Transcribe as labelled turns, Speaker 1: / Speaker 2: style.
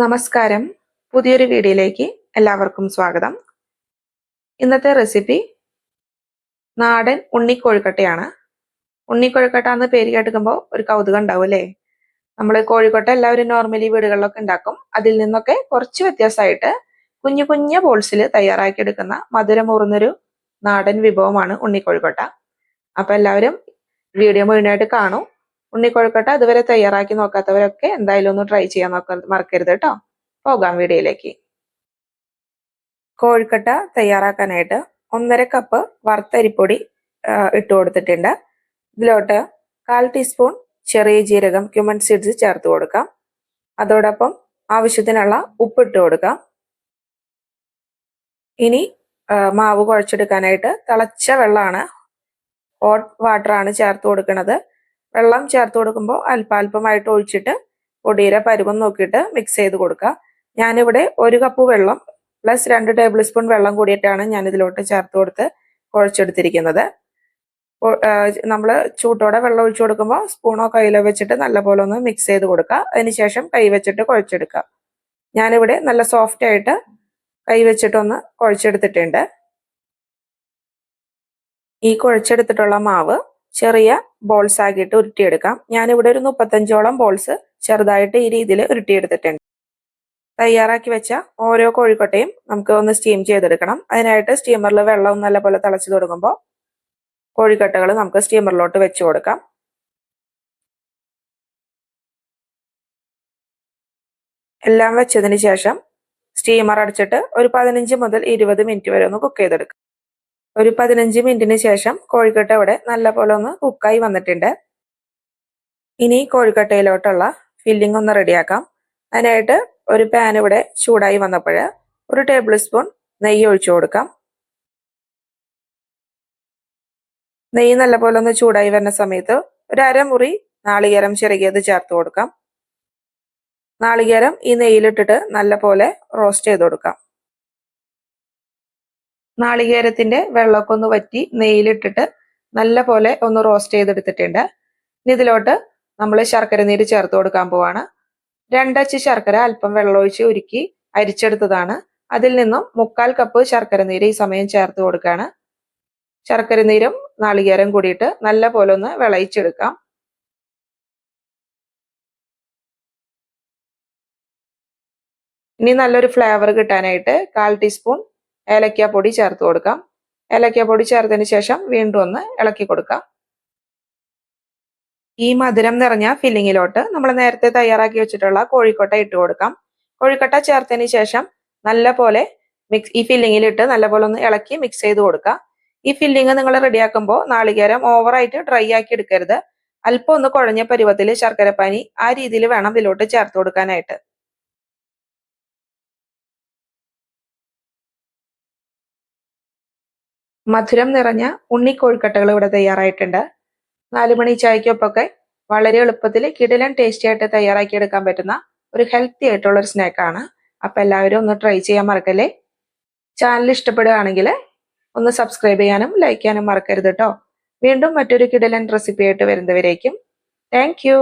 Speaker 1: നമസ്കാരം. പുതിയൊരു വീഡിയോയിലേക്ക് എല്ലാവർക്കും സ്വാഗതം. ഇന്നത്തെ റെസിപ്പി നാടൻ ഉണ്ണിക്കോഴിക്കട്ടയാണ്. ഉണ്ണിക്കോഴിക്കട്ട എന്ന് പേര് കേൾക്കുമ്പോൾ ഒരു കൗതുകം ഉണ്ടാവും അല്ലേ? നമ്മൾ കോഴിക്കട്ട എല്ലാവരും നോർമലി വീടുകളിലൊക്കെ ഉണ്ടാക്കും. അതിൽ നിന്നൊക്കെ കുറച്ച് വ്യത്യാസമായിട്ട് കുഞ്ഞു കുഞ്ഞു ബോൾസിൽ തയ്യാറാക്കിയെടുക്കുന്ന മധുരമൂറുന്നൊരു നാടൻ വിഭവമാണ് ഉണ്ണിക്കോഴിക്കട്ട. അപ്പൊ എല്ലാവരും വീഡിയോ മുഴുവനായിട്ട് കാണൂ. ഉണ്ണിക്കോഴിക്കട്ട ഇതുവരെ തയ്യാറാക്കി നോക്കാത്തവരൊക്കെ എന്തായാലും ഒന്ന് ട്രൈ ചെയ്യാൻ മറക്കരുത് കേട്ടോ. പോകാം വീഡിയോയിലേക്ക്. കോഴിക്കട്ട തയ്യാറാക്കാനായിട്ട് 1.5 കപ്പ് വറുത്തരിപ്പൊടി ഇട്ട് കൊടുത്തിട്ടുണ്ട്. ഇതിലോട്ട് 1/4 ടീസ്പൂൺ ചെറിയ ജീരകം ക്യുമൻ സീഡ്സ് ചേർത്ത് കൊടുക്കാം. അതോടൊപ്പം ആവശ്യത്തിനുള്ള ഉപ്പ് ഇട്ട് കൊടുക്കാം. ഇനി മാവ് കുഴച്ചെടുക്കാനായിട്ട് തിളച്ച വെള്ളമാണ്, ഹോട്ട് വാട്ടറാണ് ചേർത്ത് കൊടുക്കുന്നത്. വെള്ളം ചേർത്ത് കൊടുക്കുമ്പോൾ അല്പാൽപമായിട്ട് ഒഴിച്ചിട്ട് പൊടിയുടെ പരുവം നോക്കിയിട്ട് മിക്സ് ചെയ്ത് കൊടുക്കുക. ഞാനിവിടെ 1 കപ്പ് വെള്ളം പ്ലസ് 2 ടേബിൾ സ്പൂൺ വെള്ളം കൂടിയിട്ടാണ് ഞാൻ ഇതിലോട്ട് ചേർത്ത് കൊടുത്ത് കുഴച്ചെടുത്തിരിക്കുന്നത്. നമ്മൾ ചൂട്ടോടെ വെള്ളം ഒഴിച്ചു കൊടുക്കുമ്പോൾ സ്പൂണോ കയ്യിലോ വെച്ചിട്ട് നല്ലപോലെ ഒന്ന് മിക്സ് ചെയ്ത് കൊടുക്കുക. അതിനുശേഷം കൈ വെച്ചിട്ട് കുഴച്ചെടുക്കുക. ഞാനിവിടെ നല്ല സോഫ്റ്റ് ആയിട്ട് കൈ വെച്ചിട്ടൊന്ന് കുഴച്ചെടുത്തിട്ടുണ്ട്. ഈ കുഴച്ചെടുത്തിട്ടുള്ള മാവ് ചെറിയ ബോൾസ് ആക്കിയിട്ട് ഉരുട്ടിയെടുക്കാം. ഞാനിവിടെ ഒരു 35ഓളം ബോൾസ് ചെറുതായിട്ട് ഈ രീതിയിൽ ഉരുട്ടിയെടുത്തിട്ടുണ്ട്. തയ്യാറാക്കി വെച്ച ഓരോ കോഴിക്കട്ടയും നമുക്ക് ഒന്ന് സ്റ്റീം ചെയ്തെടുക്കണം. അതിനായിട്ട് സ്റ്റീമറിൽ വെള്ളം നല്ലപോലെ തിളച്ചു തുടങ്ങുമ്പോൾ കോഴിക്കട്ടകൾ നമുക്ക് സ്റ്റീമറിലോട്ട് വെച്ച് കൊടുക്കാം. എല്ലാം വെച്ചതിന് ശേഷം സ്റ്റീമർ അടച്ചിട്ട് ഒരു 15 മുതൽ 20 മിനിറ്റ് വരെ ഒന്ന് കുക്ക് ചെയ്തെടുക്കാം. ഒരു 15 മിനിറ്റിന് ശേഷം കോഴിക്കട്ട ഇവിടെ നല്ലപോലെ ഒന്ന് കുക്കായി വന്നിട്ടുണ്ട്. ഇനി കോഴിക്കട്ടയിലോട്ടുള്ള ഫില്ലിംഗ് ഒന്ന് റെഡിയാക്കാം. അതിനായിട്ട് ഒരു പാൻ ഇവിടെ ചൂടായി വന്നപ്പോൾ 1 ടേബിൾ സ്പൂൺ നെയ്യ് ഒഴിച്ചു കൊടുക്കാം. നെയ്യ് നല്ലപോലെ ഒന്ന് ചൂടായി വരുന്ന സമയത്ത് ഒരു അരമുറി നാളികേരം ചിരകിയത് ചേർത്ത് കൊടുക്കാം. നാളികേരം ഈ നെയ്യിലിട്ടിട്ട് നല്ലപോലെ റോസ്റ്റ് ചെയ്ത് കൊടുക്കാം. നാളികേരത്തിന്റെ വെള്ളമൊക്കെ ഒന്ന് വറ്റി നെയ്യിലിട്ടിട്ട് നല്ലപോലെ ഒന്ന് റോസ്റ്റ് ചെയ്തെടുത്തിട്ടുണ്ട്. ഇനി ഇതിലോട്ട് നമ്മൾ ശർക്കര നീര് ചേർത്ത് കൊടുക്കാൻ പോവാണ്. 2 അച്ച് ശർക്കര അല്പം വെള്ളമൊഴിച്ച് ഉരുക്കി അരിച്ചെടുത്തതാണ്. അതിൽ നിന്നും 1/4 കപ്പ് ശർക്കര നീര് ഈ സമയം ചേർത്ത് കൊടുക്കുകയാണ്. ശർക്കര നീരും നാളികേരം കൂടിയിട്ട് നല്ലപോലെ ഒന്ന് വിളയിച്ചെടുക്കാം. ഇനി നല്ലൊരു ഫ്ലേവർ കിട്ടാനായിട്ട് 1/4 ടീസ്പൂൺ ഏലക്കാപ്പൊടി ചേർത്ത് കൊടുക്കാം. ഏലക്കാപ്പൊടി ചേർത്തതിന് ശേഷം വീണ്ടും ഒന്ന് ഇളക്കി കൊടുക്കാം. ഈ മധുരം നിറഞ്ഞ ഫില്ലിങ്ങിലോട്ട് നമ്മൾ നേരത്തെ തയ്യാറാക്കി വെച്ചിട്ടുള്ള കോഴിക്കട്ട ഇട്ട് കൊടുക്കാം. കോഴിക്കട്ട ചേർത്തതിന് ശേഷം നല്ലപോലെ ഈ ഫില്ലിങ്ങിലിട്ട് നല്ലപോലെ ഒന്ന് ഇളക്കി മിക്സ് ചെയ്ത് കൊടുക്കുക. ഈ ഫില്ലിങ് നിങ്ങൾ റെഡിയാക്കുമ്പോൾ നാളികേരം ഓവറായിട്ട് ഡ്രൈ ആക്കി എടുക്കരുത്. അല്പം ഒന്ന് കുഴഞ്ഞ പരുവത്തിൽ ശർക്കരപ്പാനി ആ രീതിയിൽ വേണം ഇതിലോട്ട് ചേർത്ത് കൊടുക്കാനായിട്ട്. മധുരം നിറഞ്ഞ ഉണ്ണിക്കോഴിക്കട്ടകൾ ഇവിടെ തയ്യാറായിട്ടുണ്ട്. 4 മണി ചായക്കൊപ്പൊക്കെ വളരെ എളുപ്പത്തിൽ കിടിലൻ ടേസ്റ്റി ആയിട്ട് തയ്യാറാക്കിയെടുക്കാൻ പറ്റുന്ന ഒരു ഹെൽത്തി ആയിട്ടുള്ള ഒരു സ്നാക്കാണ്. അപ്പൊ എല്ലാവരും ഒന്ന് ട്രൈ ചെയ്യാൻ മറക്കല്ലേ. ചാനൽ ഇഷ്ടപ്പെടുകയാണെങ്കിൽ ഒന്ന് സബ്സ്ക്രൈബ് ചെയ്യാനും ലൈക്ക് ചെയ്യാനും മറക്കരുത് കേട്ടോ. വീണ്ടും മറ്റൊരു കിടിലൻ റെസിപ്പി ആയിട്ട് വരുന്നവരേക്കും താങ്ക് യു.